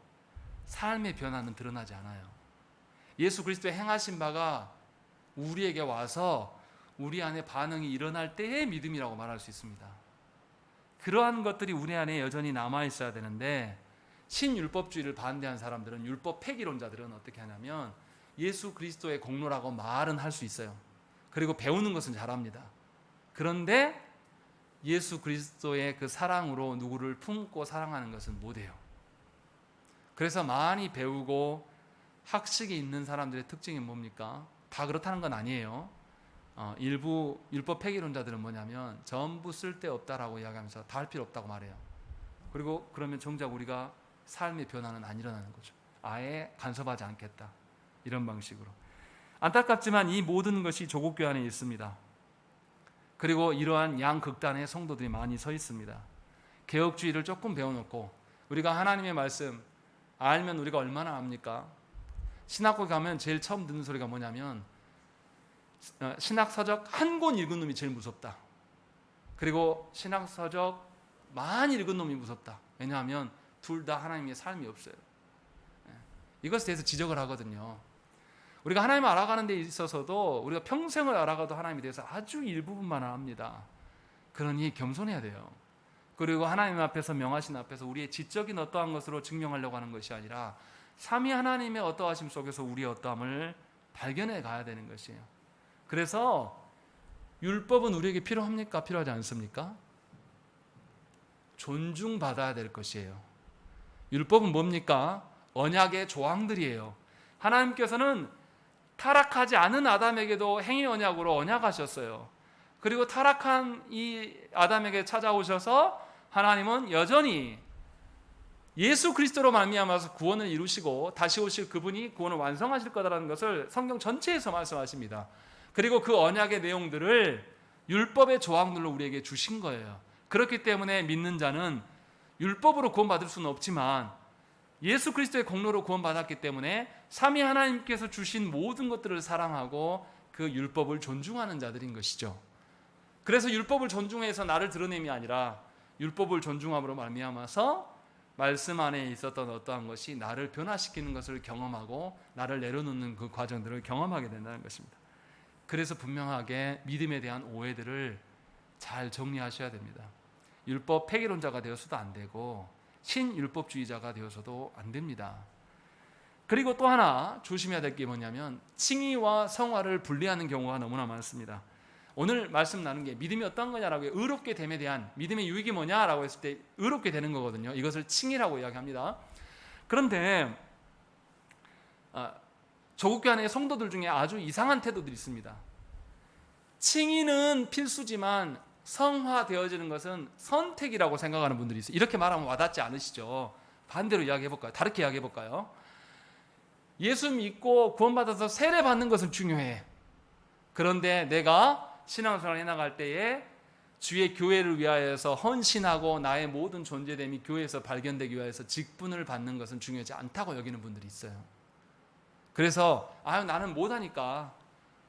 삶의 변화는 드러나지 않아요. 예수 그리스도의 행하신 바가 우리에게 와서 우리 안에 반응이 일어날 때의 믿음이라고 말할 수 있습니다. 그러한 것들이 우리 안에 여전히 남아있어야 되는데 신율법주의를 반대한 사람들은 율법 폐기론자들은 어떻게 하냐면 예수 그리스도의 공로라고 말은 할 수 있어요. 그리고 배우는 것은 잘합니다. 그런데 예수 그리스도의 그 사랑으로 누구를 품고 사랑하는 것은 못해요. 그래서 많이 배우고 학식이 있는 사람들의 특징이 뭡니까? 다 그렇다는 건 아니에요. 일부 율법 폐기론자들은 뭐냐면 전부 쓸데없다라고 이야기하면서 다 할 필요 없다고 말해요. 그리고 그러면 정작 우리가 삶의 변화는 안 일어나는 거죠. 아예 간섭하지 않겠다. 이런 방식으로. 안타깝지만 이 모든 것이 조국교회 안에 있습니다. 그리고 이러한 양극단의 성도들이 많이 서 있습니다. 개혁주의를 조금 배워놓고 우리가 하나님의 말씀 알면 우리가 얼마나 압니까? 신학교 가면 제일 처음 듣는 소리가 뭐냐면 신학서적 한 권 읽은 놈이 제일 무섭다. 그리고 신학서적 많이 읽은 놈이 무섭다. 왜냐하면 둘 다 하나님의 삶이 없어요. 이것에 대해서 지적을 하거든요. 우리가 하나님을 알아가는 데 있어서도 우리가 평생을 알아가도 하나님에 대해서 아주 일부분만 압니다. 그러니 겸손해야 돼요. 그리고 하나님 앞에서 명하신 앞에서 우리의 지적인 어떠한 것으로 증명하려고 하는 것이 아니라 삼위 하나님의 어떠하심 속에서 우리의 어떠함을 발견해 가야 되는 것이에요. 그래서 율법은 우리에게 필요합니까? 필요하지 않습니까? 존중받아야 될 것이에요. 율법은 뭡니까? 언약의 조항들이에요. 하나님께서는 타락하지 않은 아담에게도 행위 언약으로 언약하셨어요. 그리고 타락한 이 아담에게 찾아오셔서 하나님은 여전히 예수 그리스도로 말미암아서 구원을 이루시고 다시 오실 그분이 구원을 완성하실 거다라는 것을 성경 전체에서 말씀하십니다. 그리고 그 언약의 내용들을 율법의 조항들로 우리에게 주신 거예요. 그렇기 때문에 믿는 자는 율법으로 구원받을 수는 없지만 예수 그리스도의 공로로 구원받았기 때문에 삼위 하나님께서 주신 모든 것들을 사랑하고 그 율법을 존중하는 자들인 것이죠. 그래서 율법을 존중해서 나를 드러냄이 아니라 율법을 존중함으로 말미암아서 말씀 안에 있었던 어떠한 것이 나를 변화시키는 것을 경험하고 나를 내려놓는 그 과정들을 경험하게 된다는 것입니다. 그래서 분명하게 믿음에 대한 오해들을 잘 정리하셔야 됩니다. 율법 폐기론자가 되어서도 안 되고 신율법주의자가 되어서도 안 됩니다. 그리고 또 하나 조심해야 될 게 뭐냐면 칭의와 성화를 분리하는 경우가 너무나 많습니다. 오늘 말씀 나눈 게 믿음이 어떤 거냐라고 의롭게 됨에 대한 믿음의 유익이 뭐냐라고 했을 때 의롭게 되는 거거든요. 이것을 칭의라고 이야기합니다. 그런데 조국교 안에 성도들 중에 아주 이상한 태도들이 있습니다. 칭의는 필수지만 성화되어지는 것은 선택이라고 생각하는 분들이 있어요. 이렇게 말하면 와닿지 않으시죠? 반대로 이야기해볼까요? 다르게 이야기해볼까요? 예수 믿고 구원받아서 세례 받는 것은 중요해. 그런데 내가 신앙생활을 해나갈 때에 주의 교회를 위하여서 헌신하고 나의 모든 존재됨이 교회에서 발견되기 위해서 직분을 받는 것은 중요하지 않다고 여기는 분들이 있어요. 그래서 나는 못하니까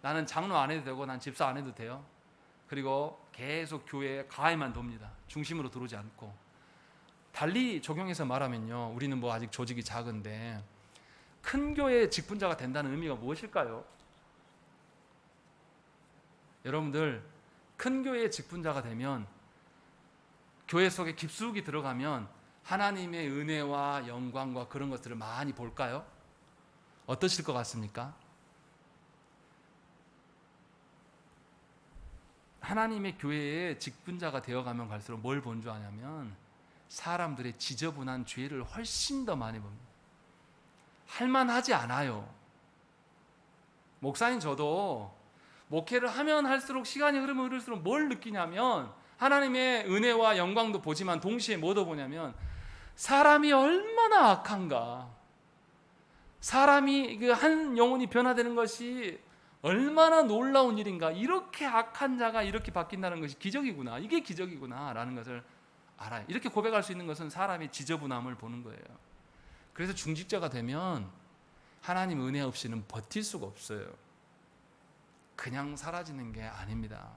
나는 장로 안 해도 되고 난 집사 안 해도 돼요. 그리고 계속 교회에 가해만 돕니다. 중심으로 들어오지 않고. 달리 적용해서 말하면요, 우리는 뭐 아직 조직이 작은데 큰 교회의 직분자가 된다는 의미가 무엇일까요? 여러분들 큰 교회의 직분자가 되면 교회 속에 깊숙이 들어가면 하나님의 은혜와 영광과 그런 것들을 많이 볼까요? 어떠실 것 같습니까? 하나님의 교회의 직분자가 되어가면 갈수록 뭘 본 줄 아냐면 사람들의 지저분한 죄를 훨씬 더 많이 봅니다. 할만하지 않아요. 목사님 저도 목회를 하면 할수록 시간이 흐르면 흐를수록 뭘 느끼냐면 하나님의 은혜와 영광도 보지만 동시에 뭐도 보냐면 사람이 얼마나 악한가, 사람이 그 한 영혼이 변화되는 것이 얼마나 놀라운 일인가, 이렇게 악한 자가 이렇게 바뀐다는 것이 기적이구나, 이게 기적이구나 라는 것을 알아요. 이렇게 고백할 수 있는 것은 사람의 지저분함을 보는 거예요. 그래서 중직자가 되면 하나님 은혜 없이는 버틸 수가 없어요. 그냥 사라지는 게 아닙니다.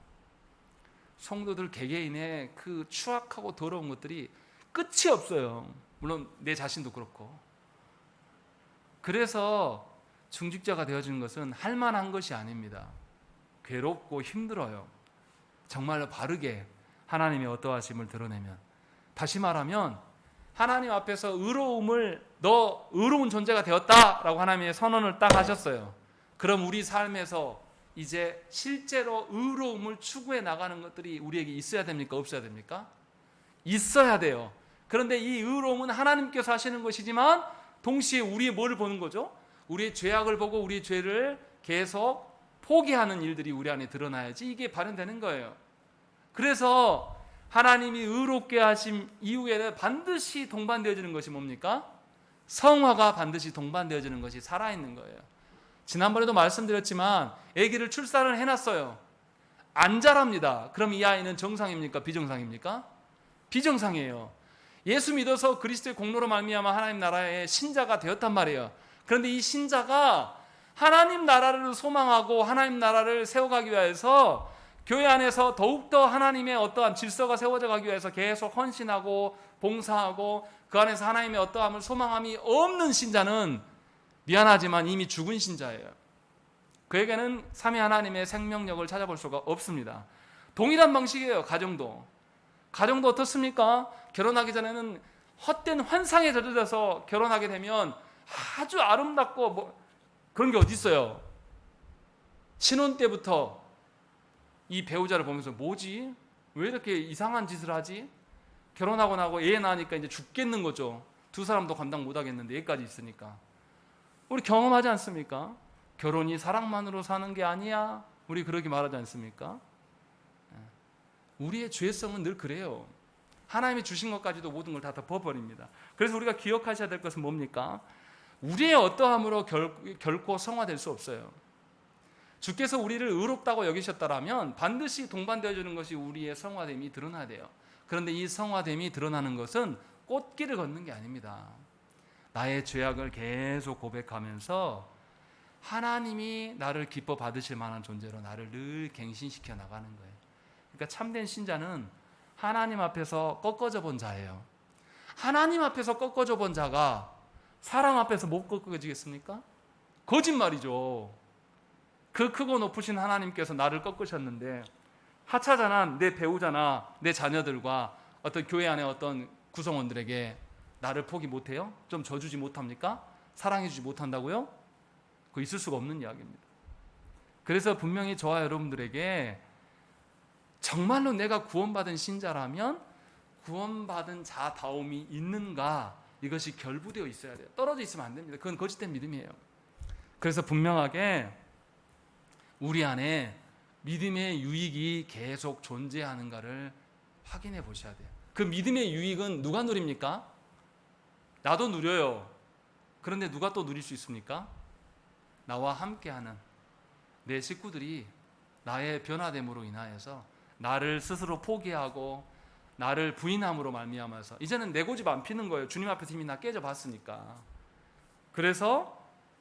성도들 개개인의 그 추악하고 더러운 것들이 끝이 없어요. 물론 내 자신도 그렇고. 그래서 중직자가 되어지는 것은 할만한 것이 아닙니다. 괴롭고 힘들어요. 정말로 바르게 하나님의 어떠하심을 드러내면. 다시 말하면 하나님 앞에서 너 의로운 존재가 되었다라고 하나님의 선언을 딱 하셨어요. 그럼 우리 삶에서 이제 실제로 의로움을 추구해 나가는 것들이 우리에게 있어야 됩니까? 없어야 됩니까? 있어야 돼요. 그런데 이 의로움은 하나님께서 하시는 것이지만 동시에 우리의 뭐를 보는 거죠? 우리의 죄악을 보고 우리의 죄를 계속 포기하는 일들이 우리 안에 드러나야지 이게 발현되는 거예요. 그래서 하나님이 의롭게 하심 이후에는 반드시 동반되어지는 것이 뭡니까? 성화가 반드시 동반되어지는 것이 살아있는 거예요. 지난번에도 말씀드렸지만 아기를 출산을 해놨어요. 안 자랍니다. 그럼 이 아이는 정상입니까? 비정상입니까? 비정상이에요. 예수 믿어서 그리스도의 공로로 말미암아 하나님 나라의 신자가 되었단 말이에요. 그런데 이 신자가 하나님 나라를 소망하고 하나님 나라를 세워가기 위해서 교회 안에서 더욱더 하나님의 어떠한 질서가 세워져 가기 위해서 계속 헌신하고 봉사하고 그 안에서 하나님의 어떠함을 소망함이 없는 신자는 미안하지만 이미 죽은 신자예요. 그에게는 삼위 하나님의 생명력을 찾아볼 수가 없습니다. 동일한 방식이에요. 가정도 어떻습니까? 결혼하기 전에는 헛된 환상에 젖어서 결혼하게 되면 아주 아름답고 그런 게 어디 있어요? 신혼 때부터 이 배우자를 보면서 뭐지? 왜 이렇게 이상한 짓을 하지? 결혼하고 나고 애 낳으니까 이제 죽겠는 거죠. 두 사람도 감당 못 하겠는데 애까지 있으니까. 우리 경험하지 않습니까? 결혼이 사랑만으로 사는 게 아니야. 우리 그렇게 말하지 않습니까? 우리의 죄성은 늘 그래요. 하나님이 주신 것까지도 모든 걸 다 덮어버립니다. 그래서 우리가 기억하셔야 될 것은 뭡니까? 우리의 어떠함으로 결코 성화될 수 없어요. 주께서 우리를 의롭다고 여기셨다라면 반드시 동반되어 주는 것이 우리의 성화됨이 드러나야 돼요. 그런데 이 성화됨이 드러나는 것은 꽃길을 걷는 게 아닙니다. 나의 죄악을 계속 고백하면서 하나님이 나를 기뻐 받으실 만한 존재로 나를 늘 갱신시켜 나가는 거예요. 그러니까 참된 신자는 하나님 앞에서 꺾어져 본 자예요. 하나님 앞에서 꺾어져 본 자가 사람 앞에서 못 꺾어지겠습니까? 거짓말이죠. 그 크고 높으신 하나님께서 나를 꺾으셨는데 하차자나 내 배우자나 내 자녀들과 어떤 교회 안에 어떤 구성원들에게 나를 포기 못해요? 좀 져주지 못합니까? 사랑해주지 못한다고요? 그거 있을 수가 없는 이야기입니다. 그래서 분명히 저와 여러분들에게 정말로 내가 구원받은 신자라면 구원받은 자다움이 있는가, 이것이 결부되어 있어야 돼요. 떨어져 있으면 안 됩니다. 그건 거짓된 믿음이에요. 그래서 분명하게 우리 안에 믿음의 유익이 계속 존재하는가를 확인해 보셔야 돼요. 그 믿음의 유익은 누가 누립니까? 나도 누려요. 그런데 누가 또 누릴 수 있습니까? 나와 함께하는 내 식구들이 나의 변화됨으로 인하여서 나를 스스로 포기하고 나를 부인함으로 말미암아서 이제는 내 고집 안 피는 거예요. 주님 앞에서 이미 나 깨져봤으니까. 그래서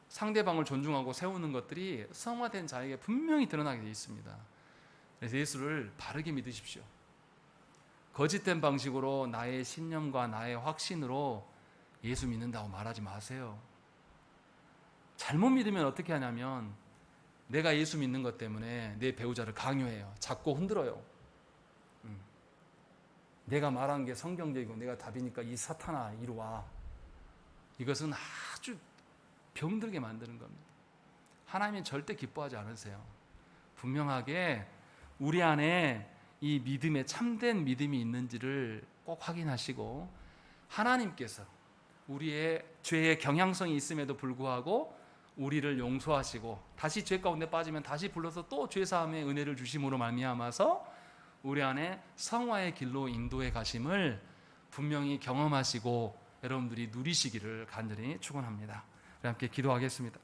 상대방을 존중하고 세우는 것들이 성화된 자에게 분명히 드러나게 되어 있습니다. 그래서 예수를 바르게 믿으십시오. 거짓된 방식으로 나의 신념과 나의 확신으로 예수 믿는다고 말하지 마세요. 잘못 믿으면 어떻게 하냐면 내가 예수 믿는 것 때문에 내 배우자를 강요해요. 자꾸 흔들어요. 내가 말한 게 성경적이고 내가 답이니까 이 사탄아 이리 와. 이것은 아주 병들게 만드는 겁니다. 하나님은 절대 기뻐하지 않으세요. 분명하게 우리 안에 이 믿음에 참된 믿음이 있는지를 꼭 확인하시고 하나님께서 우리의 죄의 경향성이 있음에도 불구하고 우리를 용서하시고 다시 죄 가운데 빠지면 다시 불러서 또 죄사함의 은혜를 주심으로 말미암아서 우리 안에 성화의 길로 인도해 가심을 분명히 경험하시고 여러분들이 누리시기를 간절히 축원합니다. 함께 기도하겠습니다.